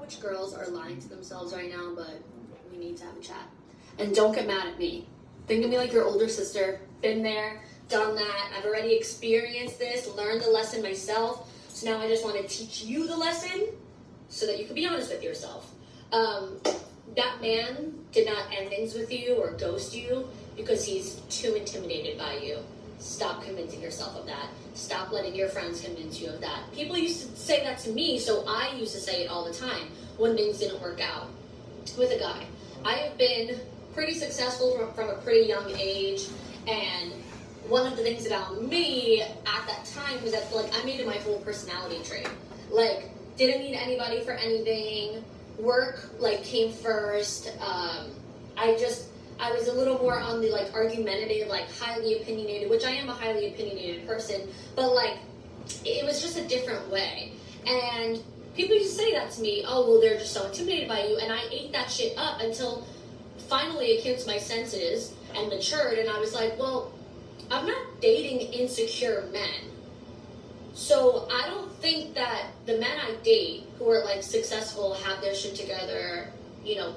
which girls are lying to themselves right now, but we need to have a chat. And don't get mad at me. Think of me like your older sister. Been there, done that. I've already experienced this, learned the lesson myself. So now I just want to teach you the lesson so that you can be honest with yourself. That man did not end things with you or ghost you because he's too intimidated by you. Stop convincing yourself of that. Stop letting your friends convince you of that. People used to say that to me, so I used to say it all the time when things didn't work out with a guy. I have been pretty successful from a pretty young age, and one of the things about me at that time was that I made it my whole personality trait. Didn't need anybody for anything. Work came first. I was a little more on the argumentative, highly opinionated, which I am a highly opinionated person, but it was just a different way. And people used to say that to me, oh, well, they're just so intimidated by you. And I ate that shit up until finally it came to my senses and matured. And I was like, well, I'm not dating insecure men. So I don't think that the men I date who are successful, have their shit together,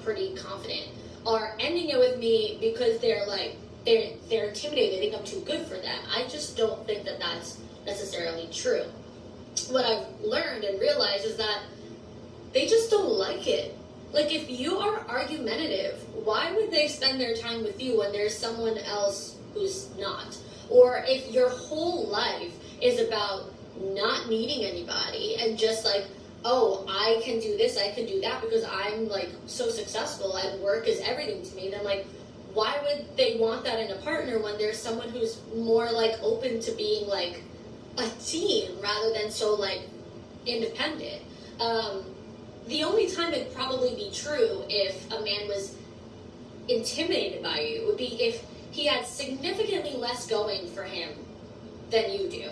pretty confident, are ending it with me because they're intimidated. They think I'm too good for them. I just don't think that that's necessarily true. What I've learned and realized is that they just don't like it. If you are argumentative, why would they spend their time with you when there's someone else who's not? Or if your whole life is about not needing anybody and just oh, I can do this, I can do that because I'm so successful and work is everything to me, then why would they want that in a partner when there's someone who's more open to being a team rather than so independent? The only time it'd probably be true if a man was intimidated by you would be if he had significantly less going for him than you do.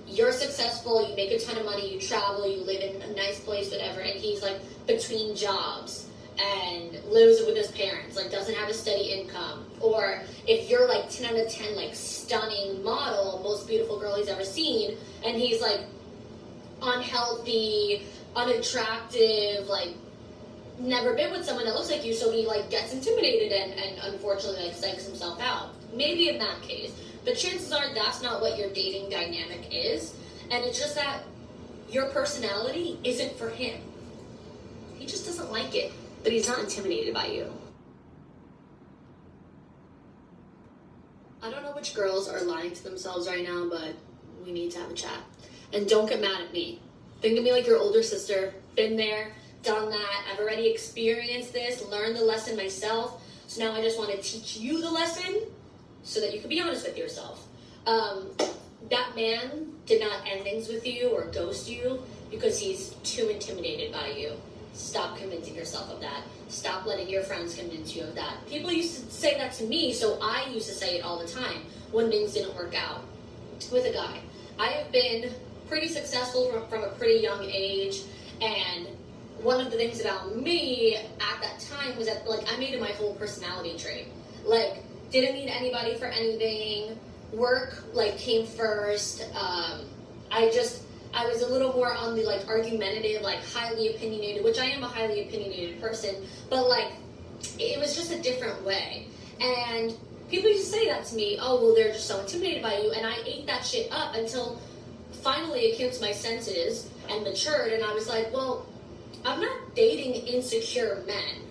You're successful, you make a ton of money, you travel, you live in a nice place, whatever, and he's between jobs and lives with his parents, doesn't have a steady income. Or if you're 10 out of 10, stunning model, most beautiful girl he's ever seen, and he's unhealthy, unattractive, never been with someone that looks like you, so he gets intimidated and unfortunately psychs himself out. Maybe in that case. But chances are that's not what your dating dynamic is. And it's just that your personality isn't for him. He just doesn't like it. But he's not intimidated by you. I don't know which girls are lying to themselves right now, but we need to have a chat. And don't get mad at me. Think of me like your older sister. Been there, done that. I've already experienced this, learned the lesson myself. So now I just want to teach you the lesson so that you can be honest with yourself. That man did not end things with you or ghost you because he's too intimidated by you. Stop convincing yourself of that. Stop letting your friends convince you of that. People used to say that to me, so I used to say it all the time when things didn't work out with a guy. I have been pretty successful from a pretty young age, and one of the things about me at that time was that I made it my whole personality trait. Didn't need anybody for anything. Work came first. I was a little more on the argumentative, highly opinionated, which I am a highly opinionated person, but it was just a different way. And people used to say that to me, oh, well, they're just so intimidated by you. And I ate that shit up until finally it came to my senses and matured. And I was like, well, I'm not dating insecure men.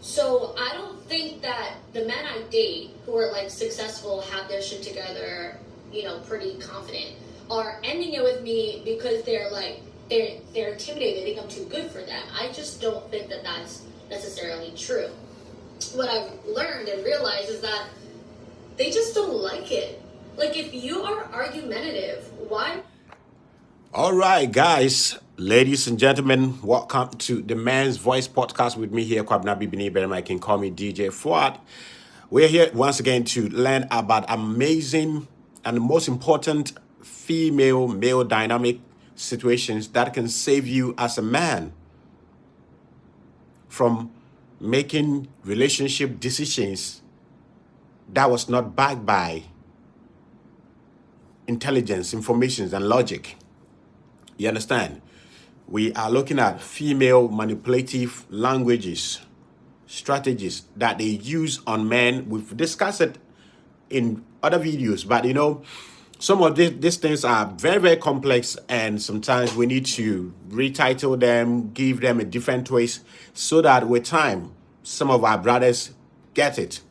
So I don't think that the men I date who are successful, have their shit together, pretty confident, are ending it with me because they're intimidated. They think I'm too good for them. I just don't think that that's necessarily true. What I've learned and realized is that they just don't like it. If you are argumentative, why? All right, guys, ladies and gentlemen, welcome to the Man's Voice podcast with me here, Kwabena Bibini, but I can call me DJ Fuad. We're here once again to learn about amazing and most important female-male dynamic situations that can save you as a man from making relationship decisions that was not backed by intelligence, information, and logic. You understand? we are looking at female manipulative languages, strategies that they use on men. We've discussed it in other videos, but some of these things are very, very complex, and sometimes we need to retitle them, give them a different twist, so that with time, some of our brothers get it.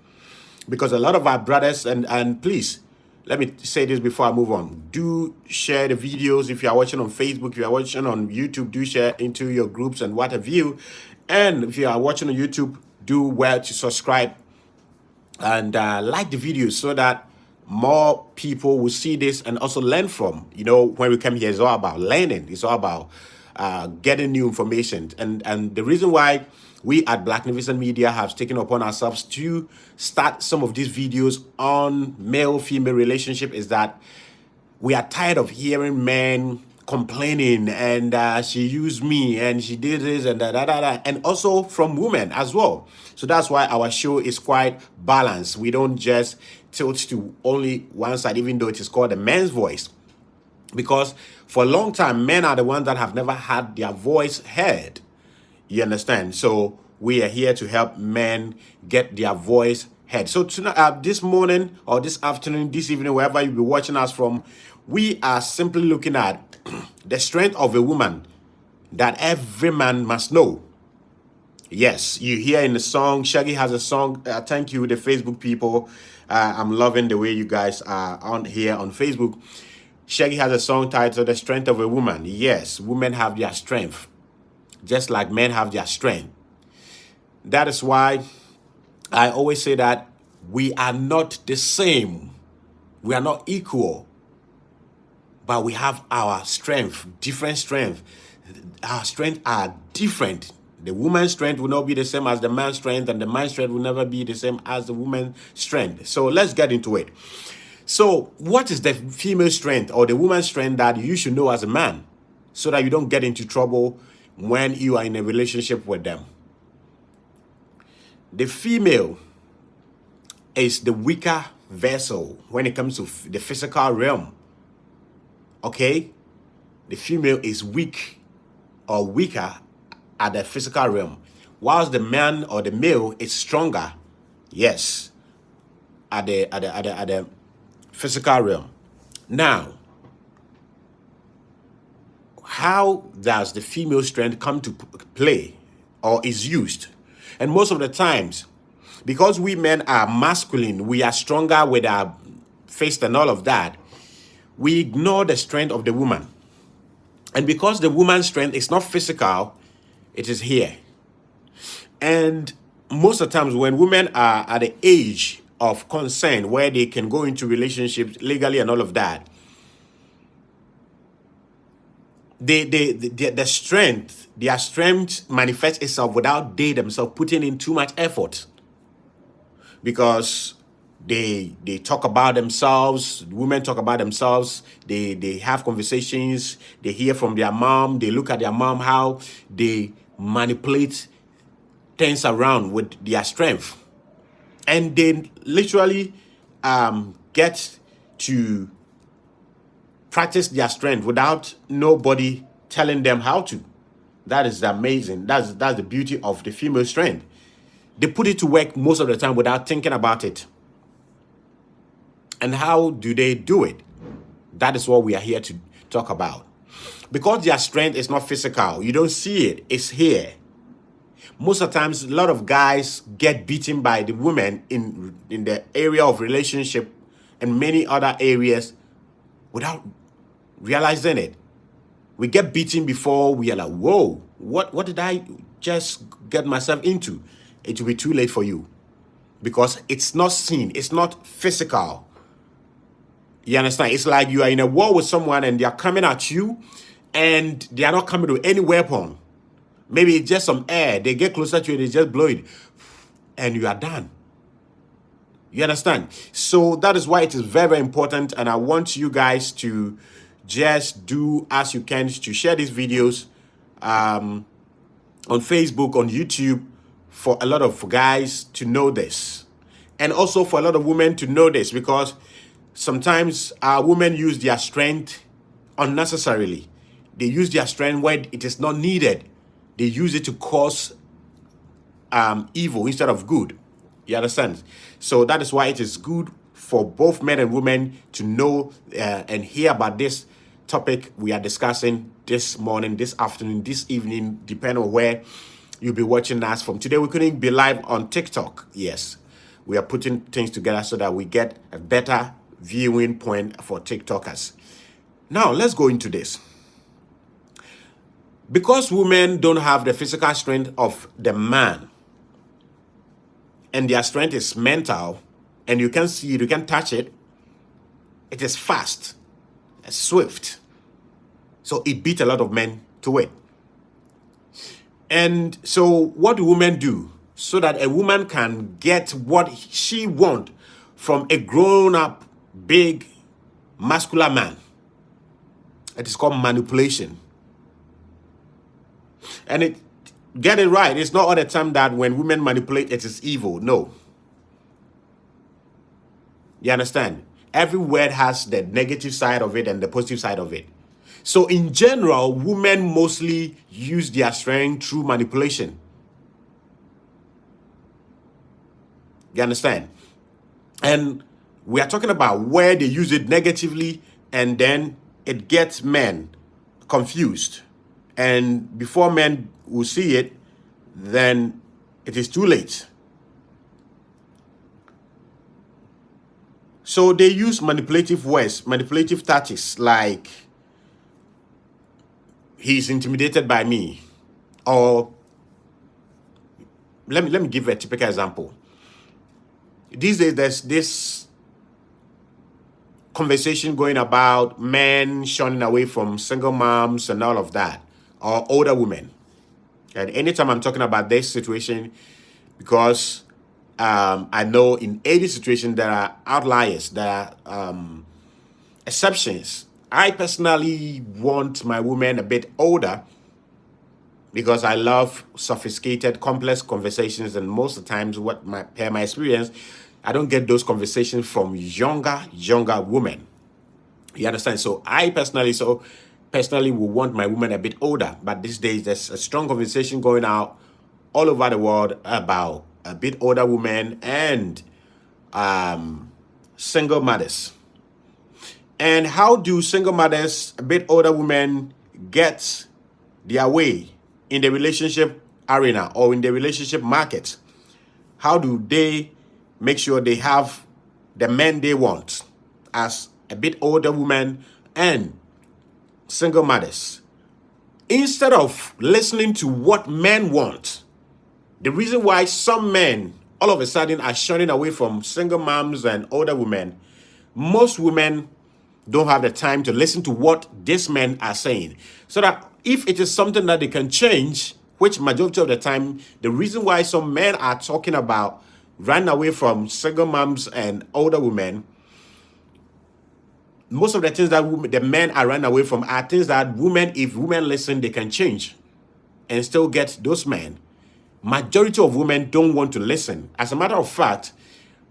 Because a lot of our brothers, and please, let me say this before I move on. Do share the videos. If you are watching on Facebook, if you are watching on YouTube, do share into your groups and what have you. And if you are watching on YouTube, do well to subscribe and like the videos, so that more people will see this and also learn from. When we come here, it's all about learning. It's all about getting new information. And the reason why we at Blacknificent Media have taken upon ourselves to start some of these videos on male-female relationship is that we are tired of hearing men complaining, and she used me, and she did this, and and also from women as well. So that's why our show is quite balanced. We don't just tilt to only one side, even though it is called the Men's Voice. Because for a long time, men are the ones that have never had their voice heard. You understand? So we are here to help men get their voice heard. So tonight, this morning or this afternoon, this evening, wherever you'll be watching us from, we are simply looking at the strength of a woman that every man must know. Yes, you hear in the song, Shaggy has a song. Thank you, the Facebook people. I'm loving the way you guys are on here on Facebook. Shaggy has a song titled The Strength of a Woman. Yes, women have their strength, just like men have their strength. That is why I always say that we are not the same. We are not equal. But we have our strength, different strength. Our strengths are different. The woman's strength will not be the same as the man's strength, and the man's strength will never be the same as the woman's strength. So let's get into it. So what is the female strength or the woman's strength that you should know as a man, so that you don't get into trouble when you are in a relationship with them? The female is the weaker vessel when it comes to the physical realm. Okay? The female is weak or weaker at the physical realm, whilst the man or the male is stronger, yes, at the physical realm. Now, how does the female strength come to play or is used? And most of the times, because we men are masculine, we are stronger with our fist and all of that, we ignore the strength of the woman. And because the woman's strength is not physical, it is here. And most of the times when women are at the age of consent, where they can go into relationships legally and all of that, their strength manifests itself without they themselves putting in too much effort. Because they talk about themselves, women talk about themselves, they have conversations, they hear from their mom, they look at their mom, how they manipulate things around with their strength. And they literally get to practice their strength without nobody telling them how to. That is amazing. That's the beauty of the female strength. They put it to work most of the time without thinking about it. And how do they do it? That is what we are here to talk about. Because their strength is not physical, you don't see it, it's here. Most of the times, a lot of guys get beaten by the women in the area of relationship and many other areas without realizing it. We get beaten before we are like, whoa, what did I just get myself into? It will be too late for you, because it's not seen, it's not physical. You understand? It's like you are in a war with someone and they are coming at you and they are not coming with any weapon. Maybe it's just some air. They get closer to you, they just blow it and you are done. You understand? So that is why it is very, very important. And I want you guys to just do as you can to share these videos on Facebook, on YouTube, for a lot of guys to know this. And also for a lot of women to know this, because sometimes our women use their strength unnecessarily. They use their strength where it is not needed. They use it to cause evil instead of good. You understand? So that is why it is good for both men and women to know and hear about this topic we are discussing this morning, this afternoon, this evening, depending on where you'll be watching us from. Today we couldn't be live on TikTok. Yes, we are putting things together so that we get a better viewing point for TikTokers. Now let's go into this. Because women don't have the physical strength of the man, and their strength is mental, and you can see it, you can touch it, it is fast, it's swift. So it beat a lot of men to it. And so what do women do so that a woman can get what she wants from a grown-up, big, muscular man? It is called manipulation. And get it right, it's not all the time that when women manipulate, it is evil. No. You understand? Every word has the negative side of it and the positive side of it. So in general, women mostly use their strength through manipulation. You understand? And we are talking about where they use it negatively and then it gets men confused. And before men will see it, then it is too late. So they use manipulative words, manipulative tactics like, he's intimidated by me. Or let me give a typical example. These days there's this conversation going about men shunning away from single moms and all of that, or older women. And anytime I'm talking about this situation, because I know in any situation there are outliers, there are exceptions. I personally want my women a bit older because I love sophisticated, complex conversations, and most of the times, per my experience, I don't get those conversations from younger women. You understand? So I personally will want my women a bit older. But these days, there's a strong conversation going out all over the world about a bit older women and single mothers. And how do single mothers, a bit older women, get their way in the relationship arena or in the relationship market? How do they make sure they have the men they want as a bit older women and single mothers? Instead of listening to what men want, the reason why some men all of a sudden are shunning away from single moms and older women, most women don't have the time to listen to what these men are saying. So that if it is something that they can change, which majority of the time, the reason why some men are talking about running away from single moms and older women, most of the things that the men are running away from are things that if women listen, they can change and still get those men. Majority of women don't want to listen. As a matter of fact,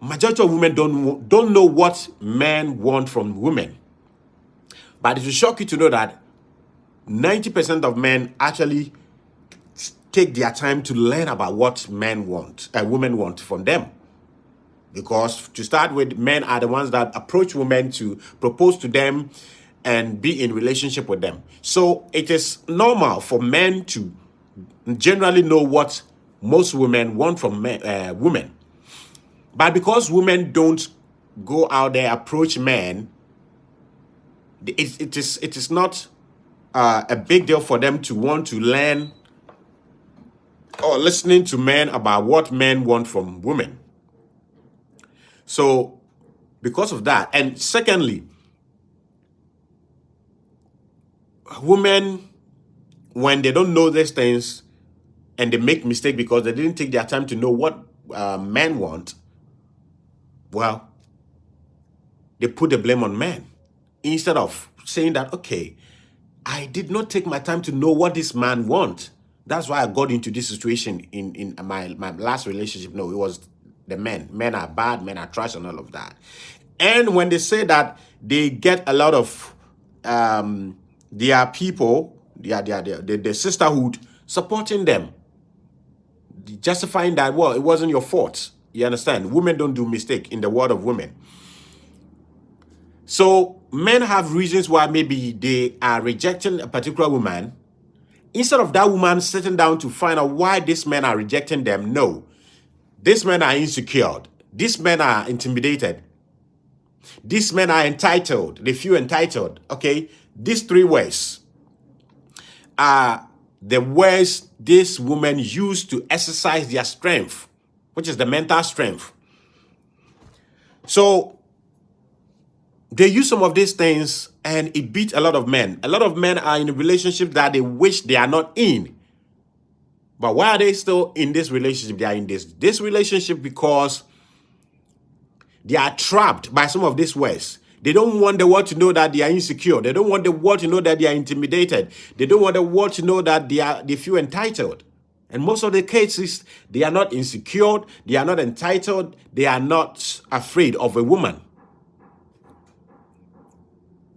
majority of women don't know what men want from women. But it will shock you to know that 90% of men actually take their time to learn about what women want from them. Because to start with, men are the ones that approach women to propose to them and be in relationship with them. So it is normal for men to generally know what most women want from women. But because women don't go out there, approach men, it is not a big deal for them to want to learn or listening to men about what men want from women. So because of that, and secondly, women, when they don't know these things and they make mistakes because they didn't take their time to know what men want, well, they put the blame on men instead of saying that, okay, I did not take my time to know what this man wants. That's why I got into this situation in my last relationship. No, it was the men. Men are bad, men are trash, and all of that. And when they say that, they get a lot of there are people, the sisterhood supporting them, justifying that, well, it wasn't your fault. You understand? Women don't do mistake in the world of women. So men have reasons why maybe they are rejecting a particular woman. Instead of that woman sitting down to find out why these men are rejecting them, no. These men are insecure. These men are intimidated. These men are entitled. They feel entitled. Okay? These three words are the words these women use to exercise their strength, which is the mental strength. So they use some of these things and it beats a lot of men. A lot of men are in a relationship that they wish they are not in. But why are they still in this relationship? They are in this relationship because they are trapped by some of these words. They don't want the world to know that they are insecure. They don't want the world to know that they are intimidated. They don't want the world to know that they feel entitled. And most of the cases, they are not insecure. They are not entitled. They are not afraid of a woman.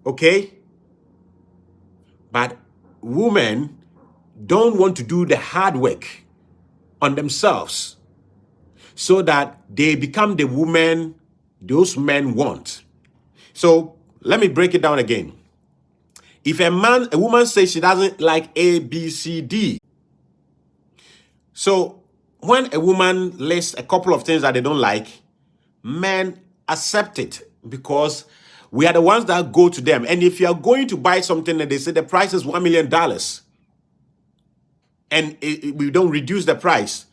Okay? But women don't want to do the hard work on themselves so that they become the woman those men want. So let me break it down again. If a woman says she doesn't like A, B, C, D. So when a woman lists a couple of things that they don't like, men accept it because we are the ones that go to them. And if you are going to buy something and they say the price is $1 million and we don't reduce the price,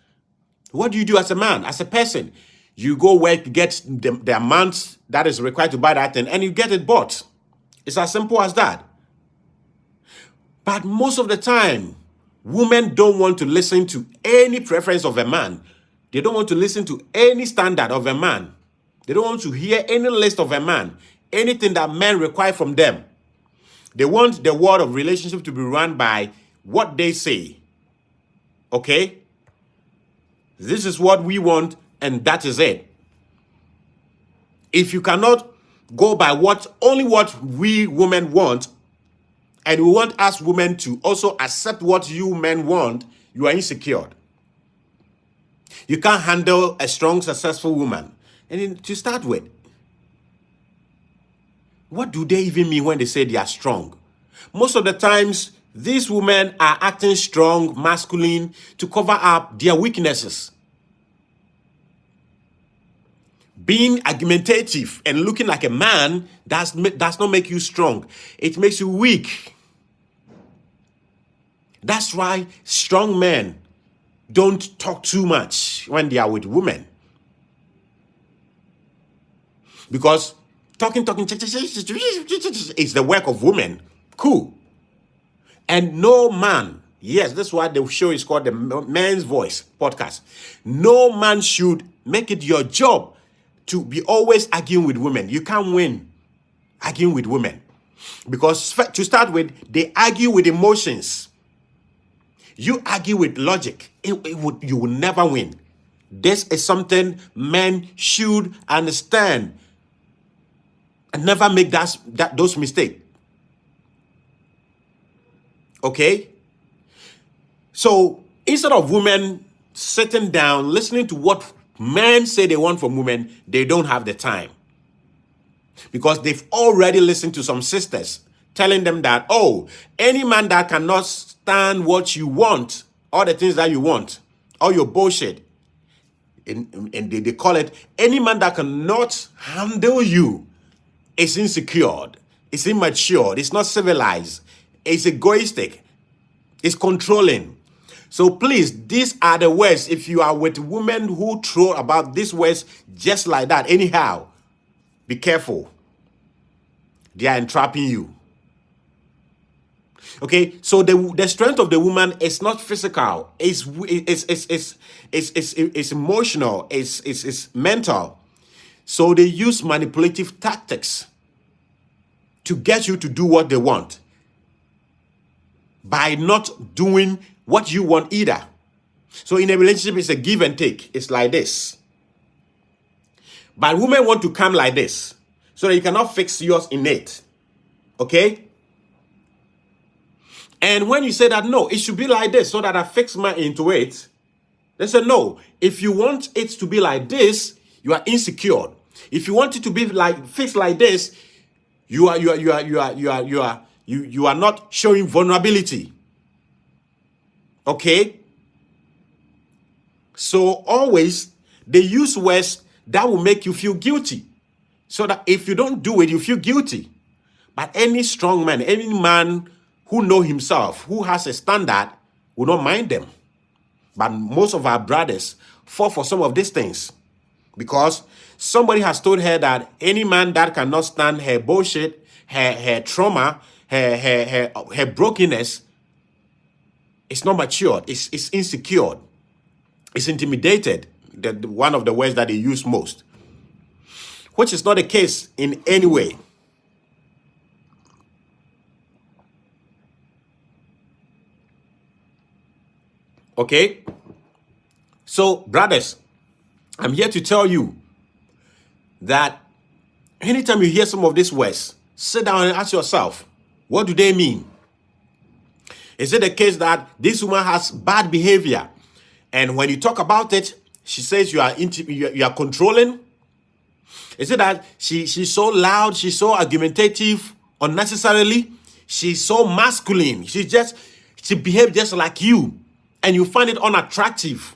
what do you do as a man, as a person? You go work, get the amount that is required to buy that thing, and you get it bought. It's as simple as that. But most of the time, women don't want to listen to any preference of a man. They don't want to listen to any standard of a man. They don't want to hear any list of a man, anything that men require from them. They want the world of relationship to be run by what they say. Okay? This is what we want, and that is it. If you cannot go by only what we women want, and we want us women to also accept what you men want, you are insecure. You can't handle a strong, successful woman. And then to start with, what do they even mean when they say they are strong? Most of the times, these women are acting strong, masculine, to cover up their weaknesses. Being argumentative and looking like a man does not make you strong. It makes you weak. That's why strong men don't talk too much when they are with women. Because talking is the work of women. Cool. And no man, yes, that's why the show is called the Man's Voice podcast. No man should make it your job to be always arguing with women. You can't win arguing with women. Because to start with, they argue with emotions. You argue with logic. You will never win. This is something men should understand and never make those mistakes. Okay? So instead of women sitting down, listening to what men say they want from women, they don't have the time. Because they've already listened to some sisters telling them that, oh, any man that cannot stand what you want, all the things that you want, all your bullshit, and they call it, any man that cannot handle you is insecure, is immature, it's not civilized, it's egoistic, it's controlling. So please, these are the words. If you are with women who throw about these words just like that, anyhow, be careful. They are entrapping you. Okay, so the strength of the woman is not physical. It's emotional. It's mental. So they use manipulative tactics to get you to do what they want by not doing what you want either. So in a relationship, it's a give and take. It's like this. But women want to come like this so that you cannot fix yours innate. Okay? And when you say that, no, it should be like this so that I fix my into it, they say, no, if you want it to be like this, you are insecure. If you want it to be like fixed like this, you are not showing vulnerability. Okay? So always they use words that will make you feel guilty. So that if you don't do it, you feel guilty. But any strong man, any man who know himself, who has a standard, will not mind them. But most of our brothers fall for some of these things because somebody has told her that any man that cannot stand her bullshit, her trauma, her brokenness, is not matured, it's insecure, it's intimidated. One of the words that they use most, which is not the case in any way. Okay? So, brothers, I'm here to tell you that anytime you hear some of these words, sit down and ask yourself, what do they mean? Is it the case that this woman has bad behavior? And when you talk about it, she says you are controlling? Is it that she's so loud, she's so argumentative unnecessarily? She's so masculine. She behaves just like you. And you find it unattractive.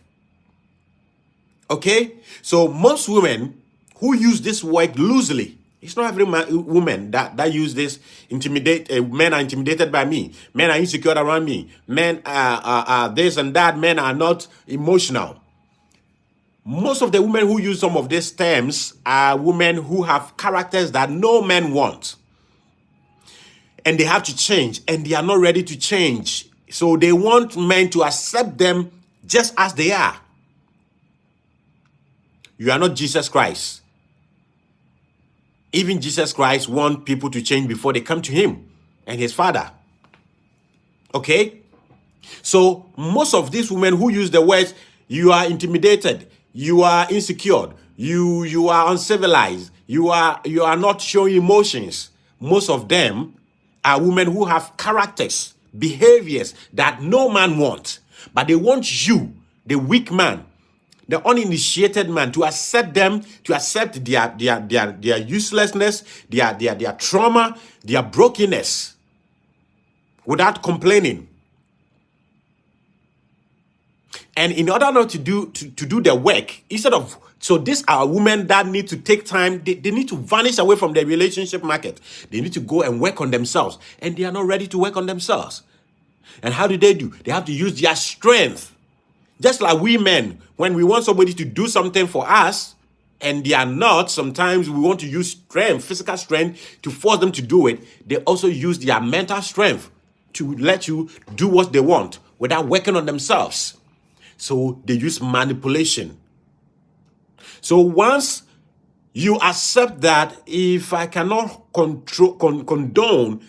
Okay? So most women who use this word loosely, it's not every woman that use this, men are intimidated by me. Men are insecure around me. Men are this and that. Men are not emotional. Most of the women who use some of these terms are women who have characters that no men want. And they have to change, and they are not ready to change. So they want men to accept them just as they are. You are not Jesus Christ. Even Jesus Christ wants people to change before they come to him and his Father. Okay? So most of these women who use the words, you are intimidated, you are insecure, you are uncivilized, you are not showing emotions. Most of them are women who have characters, behaviors that no man wants. But they want you, the weak man, the uninitiated man, to accept them, to accept their uselessness, their trauma, their brokenness, without complaining. And in order not to do the work, so these are women that need to take time. They need to vanish away from the relationship market. They need to go and work on themselves, and they are not ready to work on themselves. And how do? They have to use their strength. Just like we men, when we want somebody to do something for us, and they are not, sometimes we want to use strength, physical strength, to force them to do it. They also use their mental strength to let you do what they want without working on themselves. So they use manipulation. So once you accept that, if I cannot condone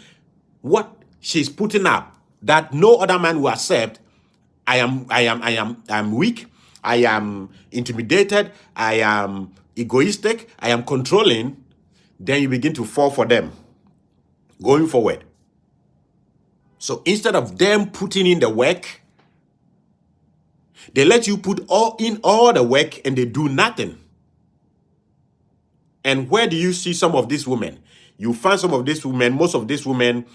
what she's putting up, that no other man will accept, I am weak, I am intimidated, I am egoistic, I am controlling, then you begin to fall for them going forward. So instead of them putting in the work, they let you put all the work and they do nothing. And where do you see some of these women? You find some of these women, most of these women,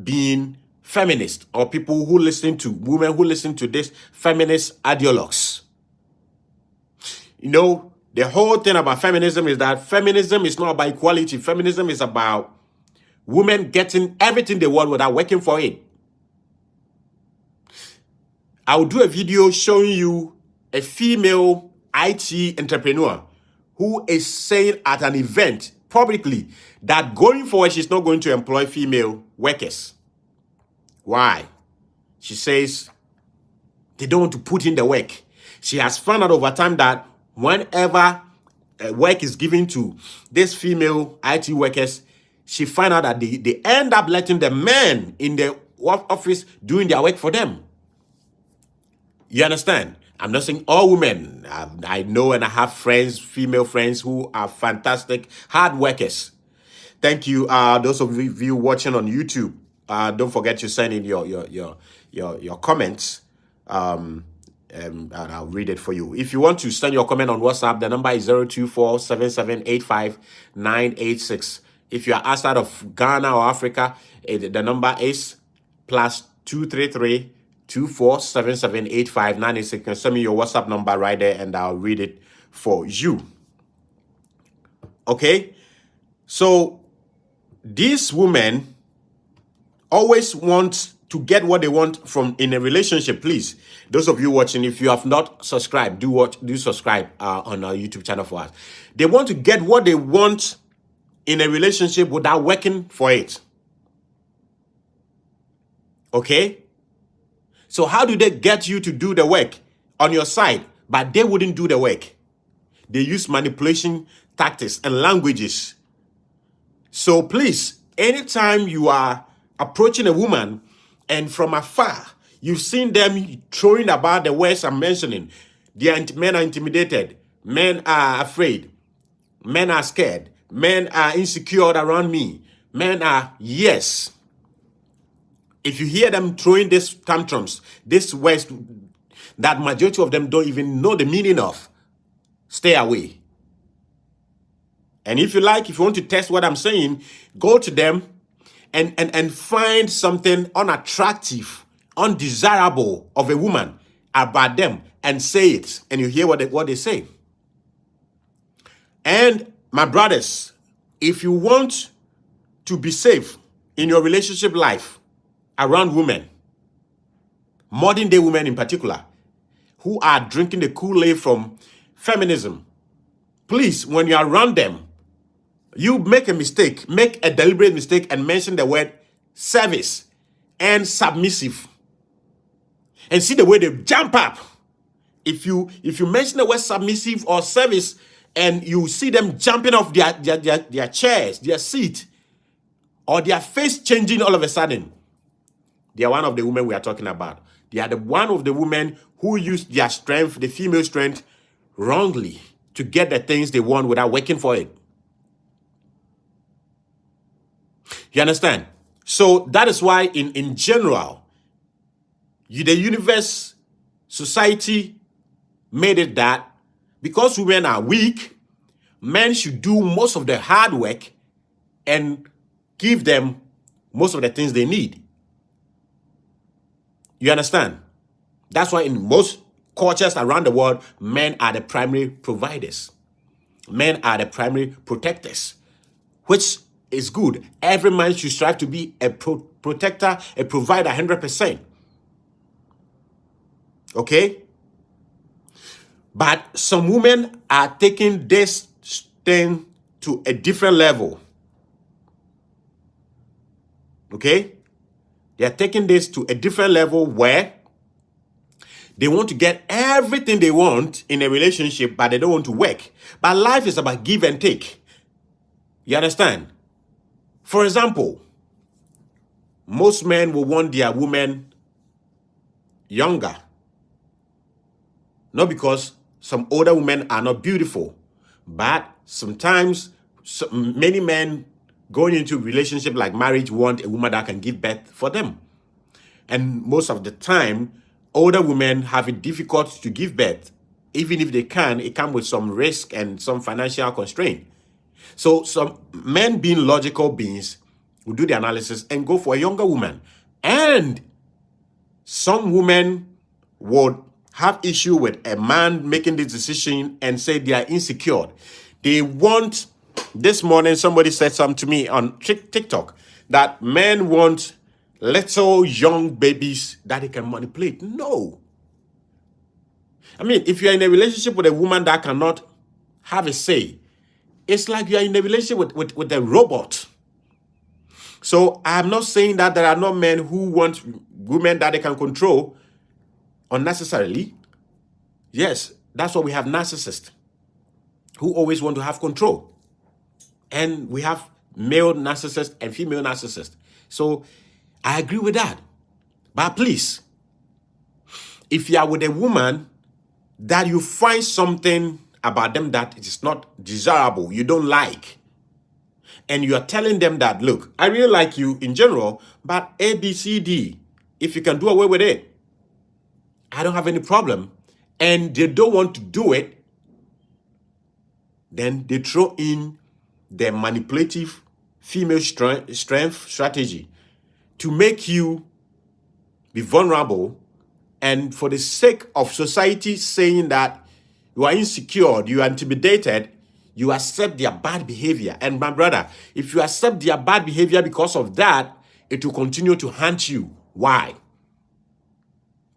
being feminists, or people who listen to women who listen to this feminist ideologues. You know, the whole thing about feminism is that feminism is not about equality. Feminism is about women getting everything they want without working for it. I'll do a video showing you a female IT entrepreneur who is saying at an event publicly that going forward, she's not going to employ female workers. Why? She says they don't want to put in the work. She has found out over time that whenever work is given to these female IT workers, she found out that they end up letting the men in the office doing their work for them. You understand? I'm not saying all women. I know and I have friends, female friends, who are fantastic, hard workers. Thank you, those of you watching on YouTube. don't forget to send in your comments. And I'll read it for you. If you want to send your comment on WhatsApp, the number is 024-7785-986. If you are outside of Ghana or Africa, the number is +233 247785 You can send me your WhatsApp number right there and I'll read it for you. Okay? So these women always want to get what they want from in a relationship. Please, those of you watching, if you have not subscribed, do subscribe on our YouTube channel for us. They want to get what they want in a relationship without working for it. Okay? So how do they get you to do the work on your side, but they wouldn't do the work? They use manipulation tactics and languages. So please, anytime you are approaching a woman and from afar, you've seen them throwing about the words I'm mentioning. Men are intimidated. Men are afraid. Men are scared. Men are insecure around me. Men are, yes. If you hear them throwing these tantrums, these words that majority of them don't even know the meaning of, stay away. And if you want to test what I'm saying, go to them and find something unattractive, undesirable of a woman about them and say it, and you hear what they say. And my brothers, if you want to be safe in your relationship life around women, modern day women in particular, who are drinking the Kool-Aid from feminism, please, when you're around them, you make a mistake, make a deliberate mistake and mention the word service and submissive. And see the way they jump up. If you mention the word submissive or service and you see them jumping off their chairs, their seat, or their face changing all of a sudden, they are one of the women we are talking about. They are one of the women who use their strength, the female strength, wrongly to get the things they want without working for it. You understand? So that is why in general, the universe, society made it that because women are weak, men should do most of the hard work and give them most of the things they need. You understand? That's why in most cultures around the world, men are the primary providers. Men are the primary protectors, which is good. Every man should strive to be a protector, a provider, 100%. Okay? But some women are taking this thing to a different level. Okay? They are taking this to a different level where they want to get everything they want in a relationship, but they don't want to work. But life is about give and take. You understand? For example, most men will want their women younger. Not because some older women are not beautiful, but sometimes many men going into a relationship like marriage want a woman that can give birth for them. And most of the time, older women have it difficult to give birth. Even if they can, it comes with some risk and some financial constraint. So some men, being logical beings, will do the analysis and go for a younger woman. And some women would have issue with a man making this decision and say they are insecure. They want, this morning somebody said something to me on TikTok, that men want little young babies that they can manipulate. No. I mean, if you're in a relationship with a woman that cannot have a say, it's like you're in a relationship with a robot. So I'm not saying that there are not men who want women that they can control unnecessarily. Yes, that's why we have narcissists who always want to have control. And we have male narcissists and female narcissists. So I agree with that. But please, if you are with a woman that you find something about them that is not desirable, you don't like, and you are telling them that, look, I really like you in general, but A, B, C, D, if you can do away with it, I don't have any problem, and they don't want to do it, then they throw in their manipulative female strength strategy to make you be vulnerable, and for the sake of society saying that you are insecure, you are intimidated, you accept their bad behavior. And my brother, if you accept their bad behavior because of that, it will continue to haunt you. Why?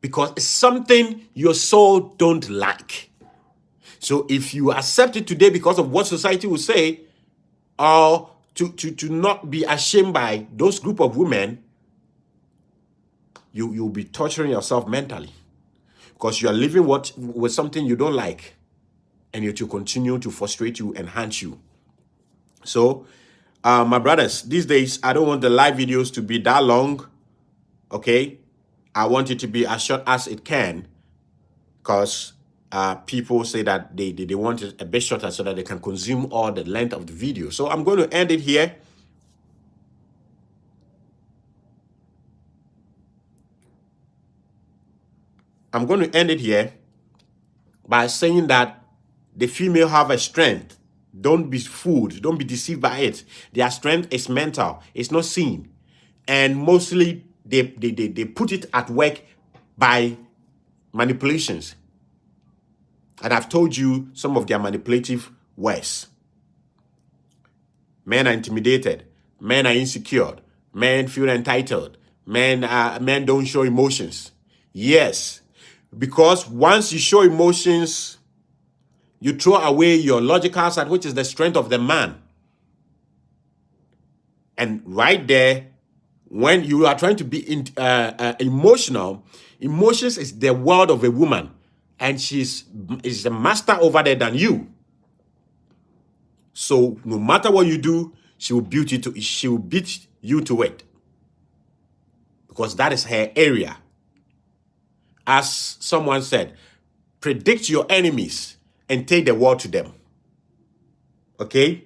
Because it's something your soul don't like. So if you accept it today because of what society will say, or to not be ashamed by those group of women, you'll be torturing yourself mentally, because you are living with something you don't like, and it will continue to frustrate you and haunt you. So, my brothers, these days, I don't want the live videos to be that long, okay? I want it to be as short as it can, because people say that they want it a bit shorter so that they can consume all the length of the video. So I'm going to end it here. I'm going to end it here by saying that the female have a strength. Don't be fooled. Don't be deceived by it. Their strength is mental. It's not seen. And mostly they put it at work by manipulations. And I've told you some of their manipulative ways. Men are intimidated. Men are insecure. Men feel entitled. Men don't show emotions. Yes, because once you show emotions, you throw away your logical side, which is the strength of the man. And right there, when you are trying to be emotional, emotions is the world of a woman, and she's the master over there than you. So no matter what you do, she will beat you to it, because that is her area. As someone said, predict your enemies and take the war to them. Okay?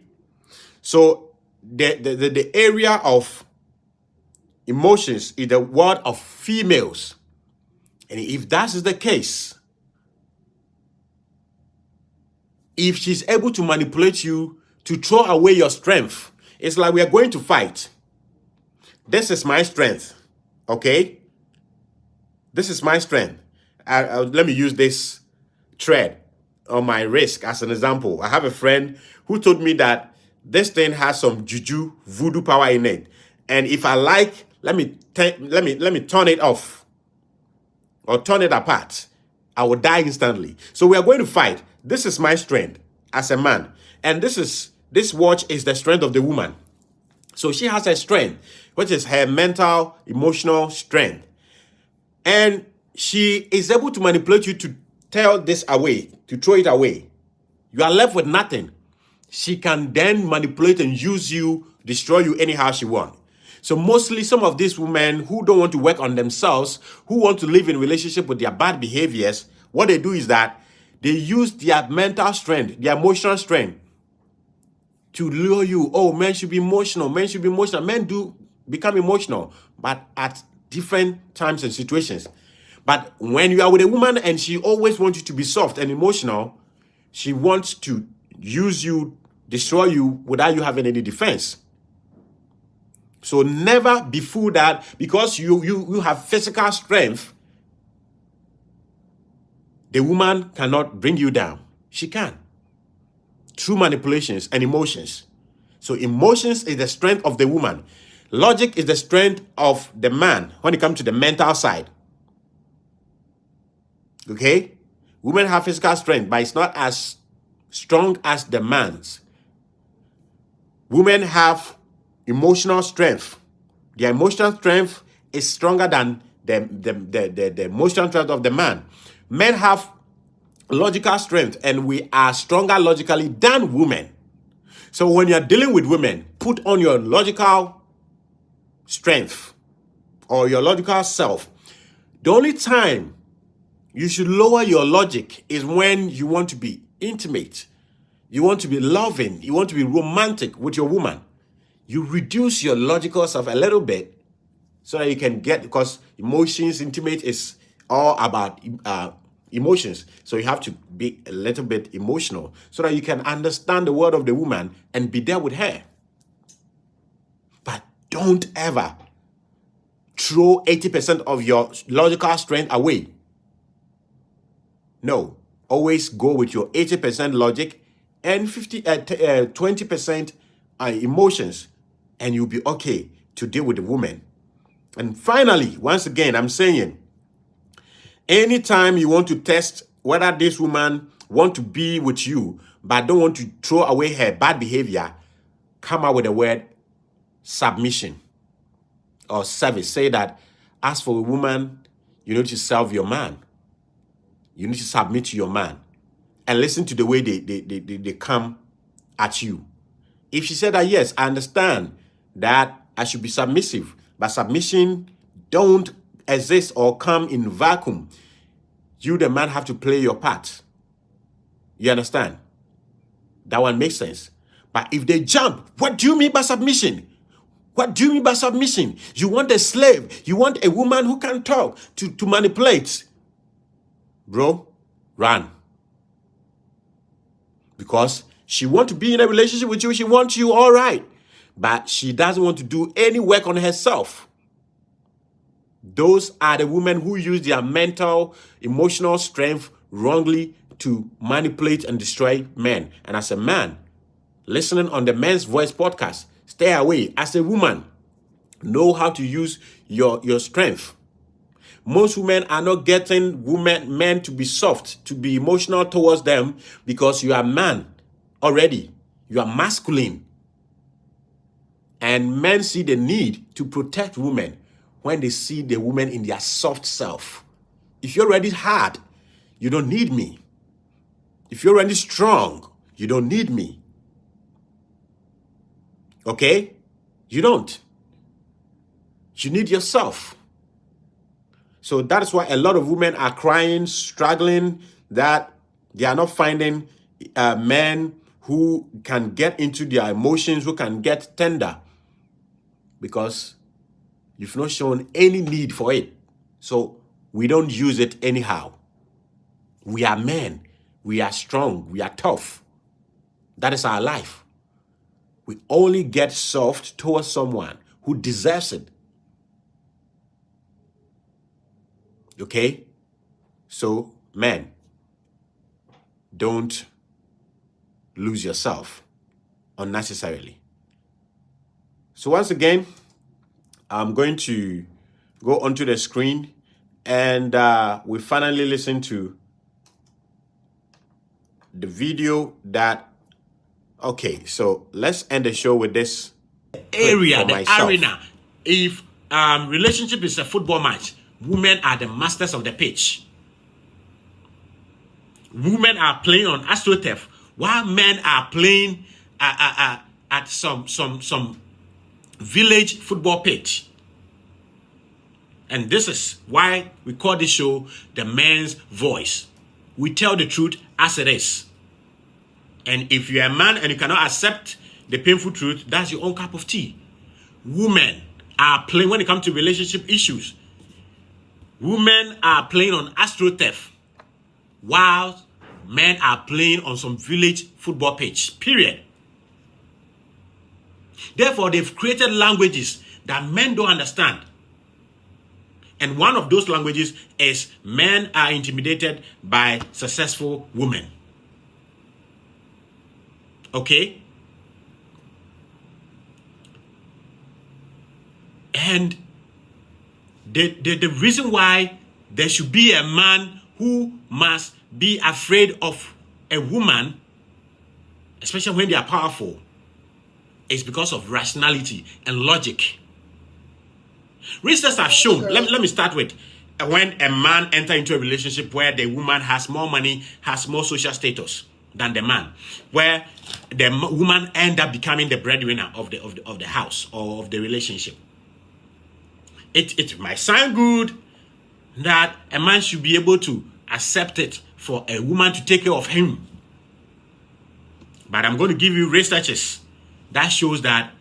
So the area of emotions is the world of females. And if that is the case, if she's able to manipulate you to throw away your strength, it's like we are going to fight. This is my strength. Okay? This is my strength. Let me use this thread on my wrist as an example. I have a friend who told me that this thing has some juju, voodoo power in it, and if I like, let me turn it off or turn it apart, I will die instantly. So we are going to fight. This is my strength as a man, and this watch is the strength of the woman. So she has a strength, which is her mental, emotional strength. And she is able to manipulate you to tear this away, to throw it away. You are left with nothing. She can then manipulate and use you, destroy you anyhow she wants. So mostly some of these women who don't want to work on themselves, who want to live in relationship with their bad behaviors, what they do is that they use their mental strength, their emotional strength to lure you. Oh, men should be emotional. Men should be emotional. Men do become emotional, but at different times and situations. But when you are with a woman and she always wants you to be soft and emotional, she wants to use you, destroy you without you having any defense. So never be fooled that because you have physical strength, the woman cannot bring you down. She can. Through manipulations and emotions. So emotions is the strength of the woman. Logic is the strength of the man when it comes to the mental side. Okay? Women have physical strength, but it's not as strong as the man's. Women have emotional strength. Their emotional strength is stronger than the emotional strength of the man. Men have logical strength, and we are stronger logically than women. So when you're dealing with women, put on your logical strength or your logical self. The only time you should lower your logic is when you want to be intimate. You want to be loving. You want to be romantic with your woman. you reduce your logical self a little bit so that you can get, because emotions, intimate is all about emotions. So you have to be a little bit emotional so that you can understand the word of the woman and be there with her. But don't ever throw 80% of your logical strength away. No, always go with your 80% logic and 20% emotions, and you'll be okay to deal with the woman. And finally, once again, I'm saying, anytime you want to test whether this woman want to be with you but don't want to throw away her bad behavior, come out with the word submission or service. Say that, as for a woman, you need to serve your man. You need to submit to your man. And listen to the way they come at you. If she said that, yes, I understand that I should be submissive, but submission don't exist or come in vacuum. You, the man, have to play your part. You understand? That one makes sense. But if they jump, what do you mean by submission? What do you mean by submission? You want a slave. You want a woman who can talk, to manipulate. Bro, run. Because she wants to be in a relationship with you. She wants you, all right. But she doesn't want to do any work on herself. Those are the women who use their mental, emotional strength wrongly to manipulate and destroy men. And as a man, listening on the Men's Voice podcast, stay away. As a woman, know how to use your strength. Most women are not getting men to be soft, to be emotional towards them, because you are man already. You are masculine. And men see the need to protect women when they see the woman in their soft self. If you're already hard, you don't need me. If you're already strong, you don't need me. Okay? You don't. You need yourself. So that's why a lot of women are crying, struggling, that they are not finding men who can get into their emotions, who can get tender, because you've not shown any need for it. So we don't use it anyhow. We are men. We are strong. We are tough. That is our life. We only get soft towards someone who deserves it. Okay? So, men, don't lose yourself unnecessarily. So once again, I'm going to go onto the screen, and we finally listen to the video that, okay, so let's end the show with this area, the arena. If relationship is a football match, women are the masters of the pitch. Women are playing on AstroTurf, while men are playing at some village football pitch. And this is why we call this show The Men's Voice. We tell the truth as it is. And if you're a man and you cannot accept the painful truth, that's your own cup of tea. Women are playing, when it comes to relationship issues, women are playing on AstroTurf, while men are playing on some village football pitch, period. Therefore, they've created languages that men don't understand. And one of those languages is men are intimidated by successful women. Okay? And the reason why there should be a man who must be afraid of a woman, especially when they are powerful, is because of rationality and logic. Research have shown, let me start with, when a man enters into a relationship where the woman has more money, has more social status than the man, where the woman end up becoming the breadwinner of the house or of the relationship. It might sound good that a man should be able to accept it for a woman to take care of him. But I'm going to give you researches that shows that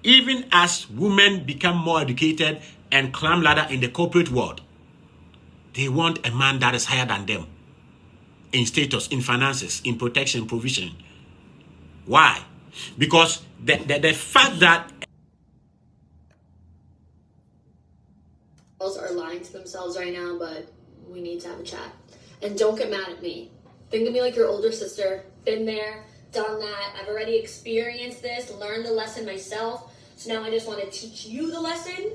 even as women become more educated and climb ladder in the corporate world, they want a man that is higher than them in status, in finances, in protection, provision. Why? Because the fact that girls are lying to themselves right now, but we need to have a chat. And don't get mad at me. Think of me like your older sister. Been there, done that. I've already experienced this, learned the lesson myself. So now I just want to teach you the lesson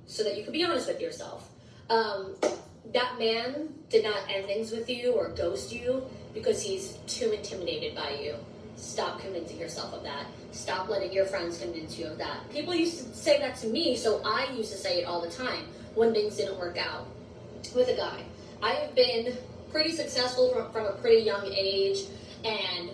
so that you can be honest with yourself. That man did not end things with you or ghost you because he's too intimidated by you. Stop convincing yourself of that. Stop letting your friends convince you of that. People used to say that to me, so I used to say it all the time when things didn't work out with a guy. I have been pretty successful from a pretty young age, and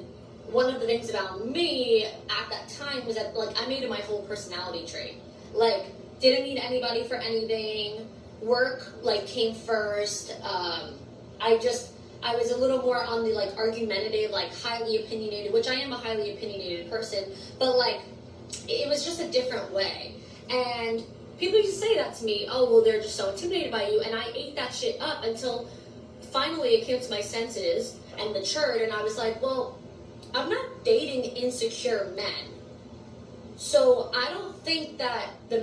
one of the things about me at that time was that, like, I made it my whole personality trait. Like, didn't need anybody for anything. Work, like, came first. I was a little more on the, like, argumentative, like, highly opinionated, which I am a highly opinionated person, but, like, it was just a different way. And people used to say that to me, oh, well, they're just so intimidated by you, and I ate that shit up until finally it came to my senses and matured, and I was like, well, I'm not dating insecure men. So I don't think that the